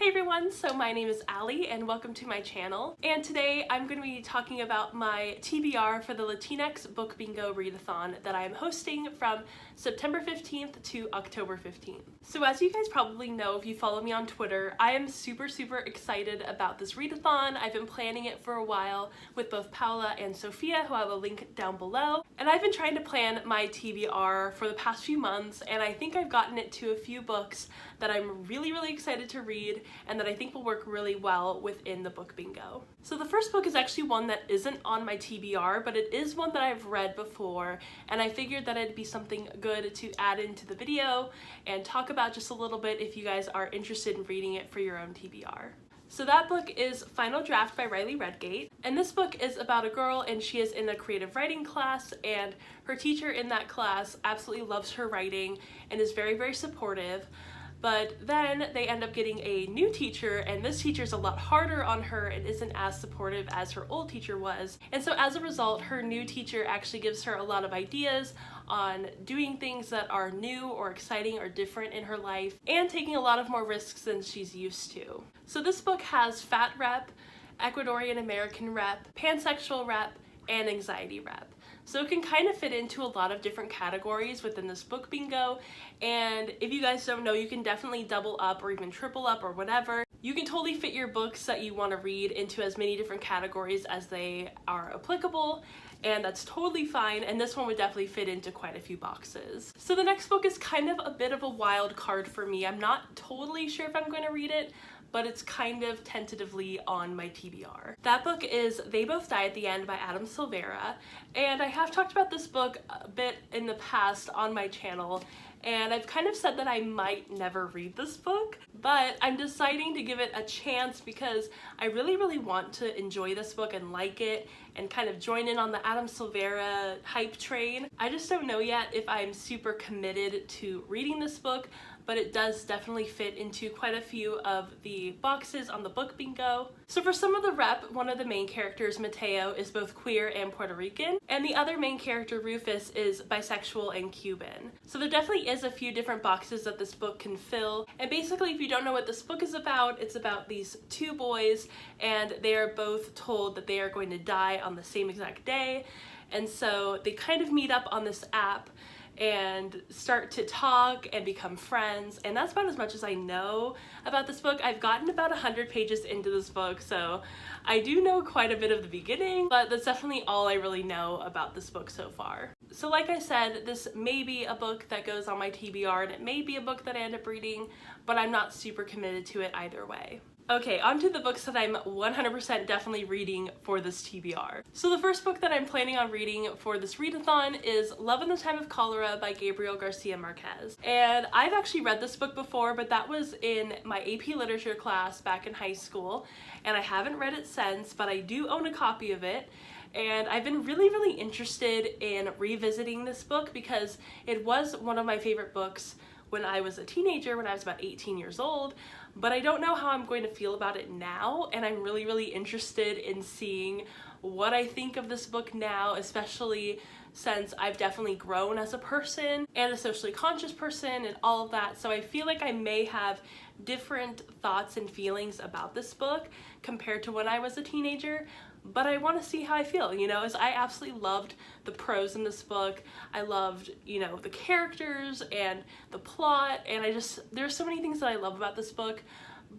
everyone, so my name is Allie and welcome to my channel, and today I'm going to be talking about my TBR for the Latinx Book Bingo read-a-thon that I am hosting from September 15th to October 15th. So as you guys probably know if you follow me on Twitter, I am super excited about this read-a-thon. I've been planning it for a while with both Paula and Sophia, who I will link down below, and I've been trying to plan my TBR for the past few months, and I think I've gotten it to a few books that I'm really excited to read and that I think will work really well within the book bingo. So the first book is actually one that isn't on my TBR, but it is one that I've read before, and I figured that it'd be something good to add into the video and talk about just a little bit if you guys are interested in reading it for your own TBR. So that book is Final Draft by Riley Redgate, and this book is about a girl and she is in a creative writing class, and her teacher in that class absolutely loves her writing and is very supportive. But then they end up getting a new teacher, and this teacher is a lot harder on her and isn't as supportive as her old teacher was. And so as a result, her new teacher actually gives her a lot of ideas on doing things that are new or exciting or different in her life and taking a lot of more risks than she's used to. So this book has fat rep, Ecuadorian American rep, pansexual rep, and anxiety rep. So it can kind of fit into a lot of different categories within this book bingo, and if you guys don't know, you can definitely double up or even triple up or whatever. You can totally fit your books that you want to read into as many different categories as they are applicable, and that's totally fine, and this one would definitely fit into quite a few boxes. So the next book is kind of a bit of a wild card for me. I'm not totally sure if I'm going to read it, but it's kind of tentatively on my TBR. That book is They Both Die at the End by Adam Silvera, and I have talked about this book a bit in the past on my channel, and I've kind of said that I might never read this book, but I'm deciding to give it a chance because I really want to enjoy this book and like it and kind of join in on the Adam Silvera hype train. I just don't know yet if I'm super committed to reading this book, but it does definitely fit into quite a few of the boxes on the book bingo. So for some of the rep, one of the main characters, Mateo, is both queer and Puerto Rican, and the other main character, Rufus, is bisexual and Cuban. So there definitely is a few different boxes that this book can fill, and basically if you don't know what this book is about, it's about these two boys, and they are both told that they are going to die on the same exact day, and so they kind of meet up on this app and start to talk and become friends, and that's about as much as I know about this book. I've gotten about 100 pages into this book, so I do know quite a bit of the beginning, but that's definitely all I really know about this book so far. So like I said, this may be a book that goes on my TBR, and it may be a book that I end up reading, but I'm not super committed to it either way. Okay, on to the books that I'm 100% definitely reading for this TBR. So the first book that I'm planning on reading for this read-a-thon is Love in the Time of Cholera by Gabriel Garcia Marquez. And I've actually read this book before, but that was in my AP Literature class back in high school, and I haven't read it since, but I do own a copy of it. And I've been really interested in revisiting this book because it was one of my favorite books when I was a teenager, when I was about 18 years old, but I don't know how I'm going to feel about it now, and I'm really interested in seeing what I think of this book now, especially since I've definitely grown as a person and a socially conscious person and all of that. So I feel like I may have different thoughts and feelings about this book compared to when I was a teenager, but I want to see how I feel, you know, as I absolutely loved the prose in this book. I loved, you know, the characters and the plot, and there's so many things that I love about this book,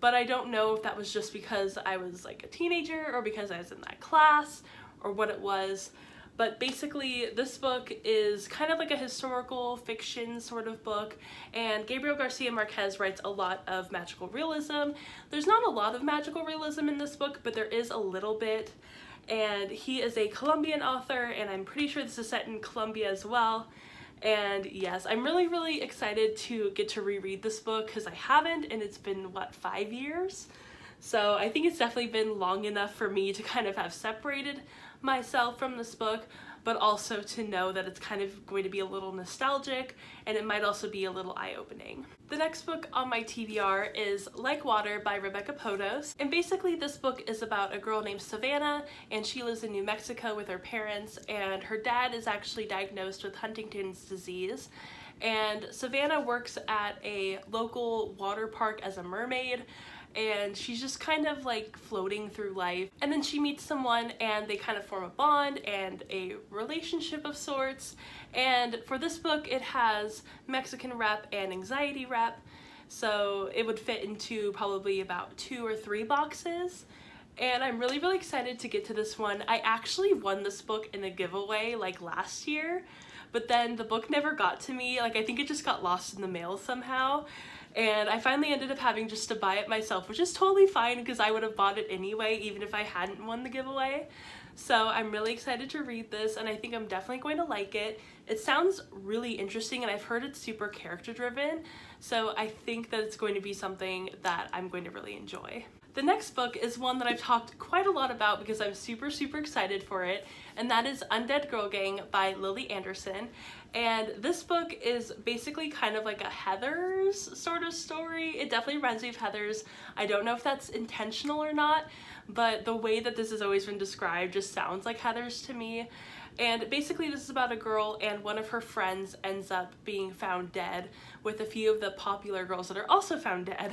but I don't know if that was just because I was like a teenager or because I was in that class or what it was. But basically, this book is kind of like a historical fiction sort of book, and Gabriel Garcia Marquez writes a lot of magical realism. There's not a lot of magical realism in this book, but there is a little bit, and he is a Colombian author, and I'm pretty sure this is set in Colombia as well. And yes, I'm really excited to get to reread this book because I haven't, and it's been, what, 5 years? So I think it's definitely been long enough for me to kind of have separated myself from this book, but also to know that it's kind of going to be a little nostalgic, and it might also be a little eye-opening. The next book on my TBR is Like Water by Rebecca Podos, and basically this book is about a girl named Savannah, and she lives in New Mexico with her parents, and her dad is actually diagnosed with Huntington's disease, and Savannah works at a local water park as a mermaid, and she's just kind of like floating through life. And then she meets someone and they kind of form a bond and a relationship of sorts. And for this book, it has Mexican rep and anxiety rep, so it would fit into probably about 2 or 3 boxes. And I'm really, really excited to get to this one. I actually won this book in a giveaway like last year, but then the book never got to me. Like, I think it just got lost in the mail somehow. And I finally ended up having just to buy it myself, which is totally fine because I would have bought it anyway, even if I hadn't won the giveaway. So I'm really excited to read this, and I think I'm definitely going to like it. It sounds really interesting, and I've heard it's super character driven, so I think that it's going to be something that I'm going to really enjoy. The next book is one that I've talked quite a lot about because I'm super, super excited for it, and that is Undead Girl Gang by Lily Anderson. And this book is basically kind of like a Heathers sort of story. It definitely reminds me of Heathers. I don't know if that's intentional or not, but the way that this has always been described just sounds like Heathers to me. And basically this is about a girl and one of her friends ends up being found dead with a few of the popular girls that are also found dead.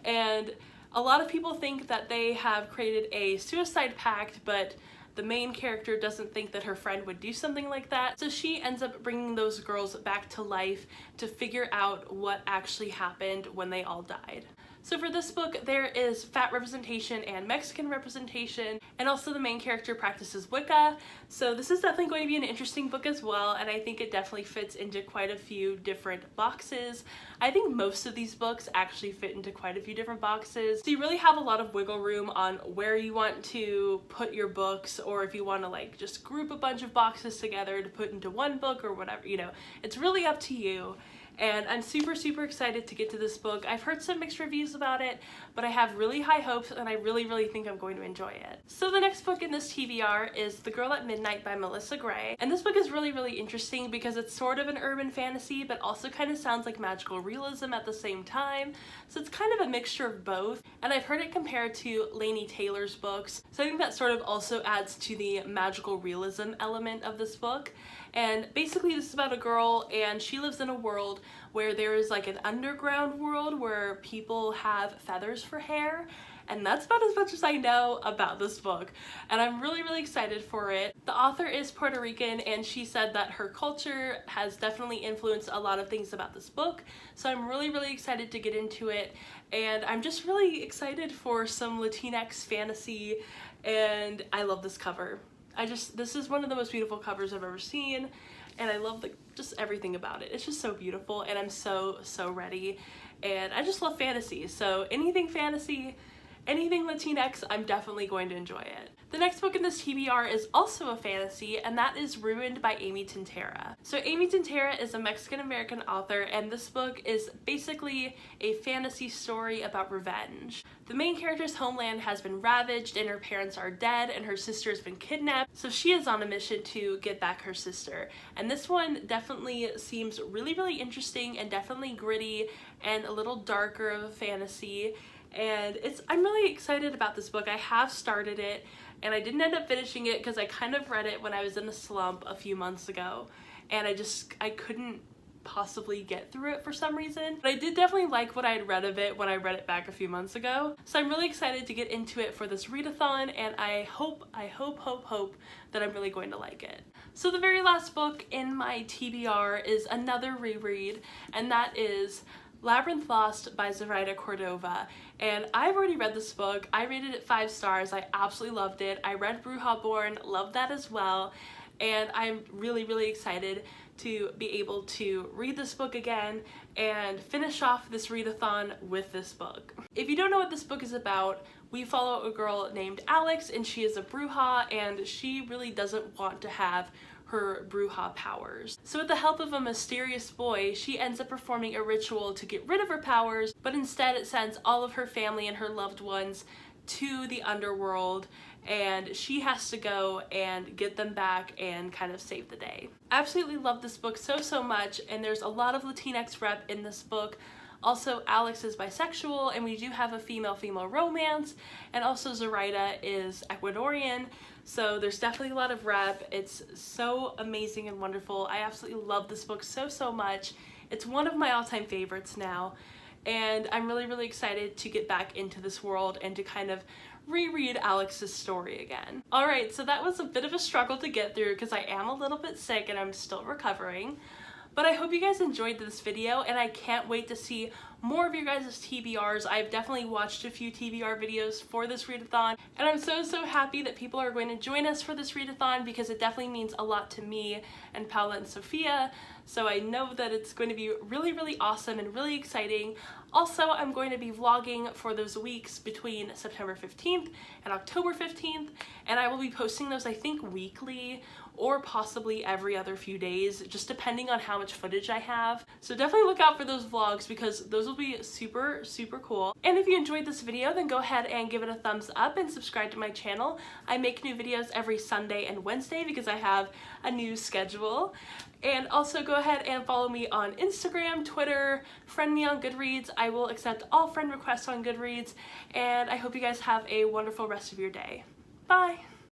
And a lot of people think that they have created a suicide pact, but the main character doesn't think that her friend would do something like that. So she ends up bringing those girls back to life to figure out what actually happened when they all died. So for this book, there is fat representation and Mexican representation, and also the main character practices Wicca. So this is definitely going to be an interesting book as well, and I think it definitely fits into quite a few different boxes. I think most of these books actually fit into quite a few different boxes. So you really have a lot of wiggle room on where you want to put your books, or if you want to like just group a bunch of boxes together to put into one book or whatever, you know, it's really up to you. And I'm super, super excited to get to this book. I've heard some mixed reviews about it, but I have really high hopes and I really, really think I'm going to enjoy it. So the next book in this TBR is The Girl at Midnight by Melissa Gray. And this book is really, really interesting because it's sort of an urban fantasy, but also kind of sounds like magical realism at the same time. So it's kind of a mixture of both. And I've heard it compared to Laini Taylor's books. So I think that sort of also adds to the magical realism element of this book. And basically this is about a girl and she lives in a world where there is like an underground world where people have feathers for hair, and that's about as much as I know about this book, and I'm really, really excited for it. The author is Puerto Rican, and she said that her culture has definitely influenced a lot of things about this book, so I'm really, really excited to get into it, and I'm just really excited for some Latinx fantasy, and I love this cover. This is one of the most beautiful covers I've ever seen, and I love just everything about it. It's just so beautiful, and I'm so, so ready, and I just love fantasy, so anything fantasy, anything Latinx, I'm definitely going to enjoy it. The next book in this TBR is also a fantasy, and that is Ruined by Amy Tintera. So Amy Tintera is a Mexican-American author, and this book is basically a fantasy story about revenge. The main character's homeland has been ravaged, and her parents are dead, and her sister has been kidnapped, so she is on a mission to get back her sister. And this one definitely seems really, really interesting and definitely gritty and a little darker of a fantasy. And I'm really excited about this book. I have started it, and I didn't end up finishing it because I kind of read it when I was in a slump a few months ago, and I couldn't possibly get through it for some reason. But I did definitely like what I had read of it when I read it back a few months ago. So I'm really excited to get into it for this read-a-thon, and I hope that I'm really going to like it. So the very last book in my TBR is another reread, and that is Labyrinth Lost by Zoraida Cordova, and I've already read this book. I rated it 5 stars. I absolutely loved it. I read Bruja Born, loved that as well, and I'm really, really excited to be able to read this book again and finish off this read-a-thon with this book. If you don't know what this book is about, we follow a girl named Alex, and she is a Bruja, and she really doesn't want to have her Bruja powers. So with the help of a mysterious boy, she ends up performing a ritual to get rid of her powers, but instead it sends all of her family and her loved ones to the underworld, and she has to go and get them back and kind of save the day. I absolutely love this book so, so much, and there's a lot of Latinx rep in this book. Also, Alex is bisexual, and we do have a female-female romance, and also Zoraida is Ecuadorian, so there's definitely a lot of rep. It's so amazing and wonderful. I absolutely love this book so, so much. It's one of my all-time favorites now, and I'm really excited to get back into this world and to kind of reread Alex's story again. Alright, so that was a bit of a struggle to get through because I am a little bit sick and I'm still recovering. But I hope you guys enjoyed this video, and I can't wait to see more of your guys' TBRs. I've definitely watched a few TBR videos for this read-a-thon, and I'm so happy that people are going to join us for this read-a-thon because it definitely means a lot to me and Paula and Sophia. So I know that it's going to be really awesome and really exciting. Also, I'm going to be vlogging for those weeks between September 15th and October 15th, and I will be posting those, I think, weekly or possibly every other few days, just depending on how much footage I have. So definitely look out for those vlogs because those will be super cool. And if you enjoyed this video, then go ahead and give it a thumbs up and subscribe to my channel. I make new videos every Sunday and Wednesday because I have a new schedule. And also go ahead and follow me on Instagram, Twitter, friend me on Goodreads. I will accept all friend requests on Goodreads, and I hope you guys have a wonderful rest of your day. Bye!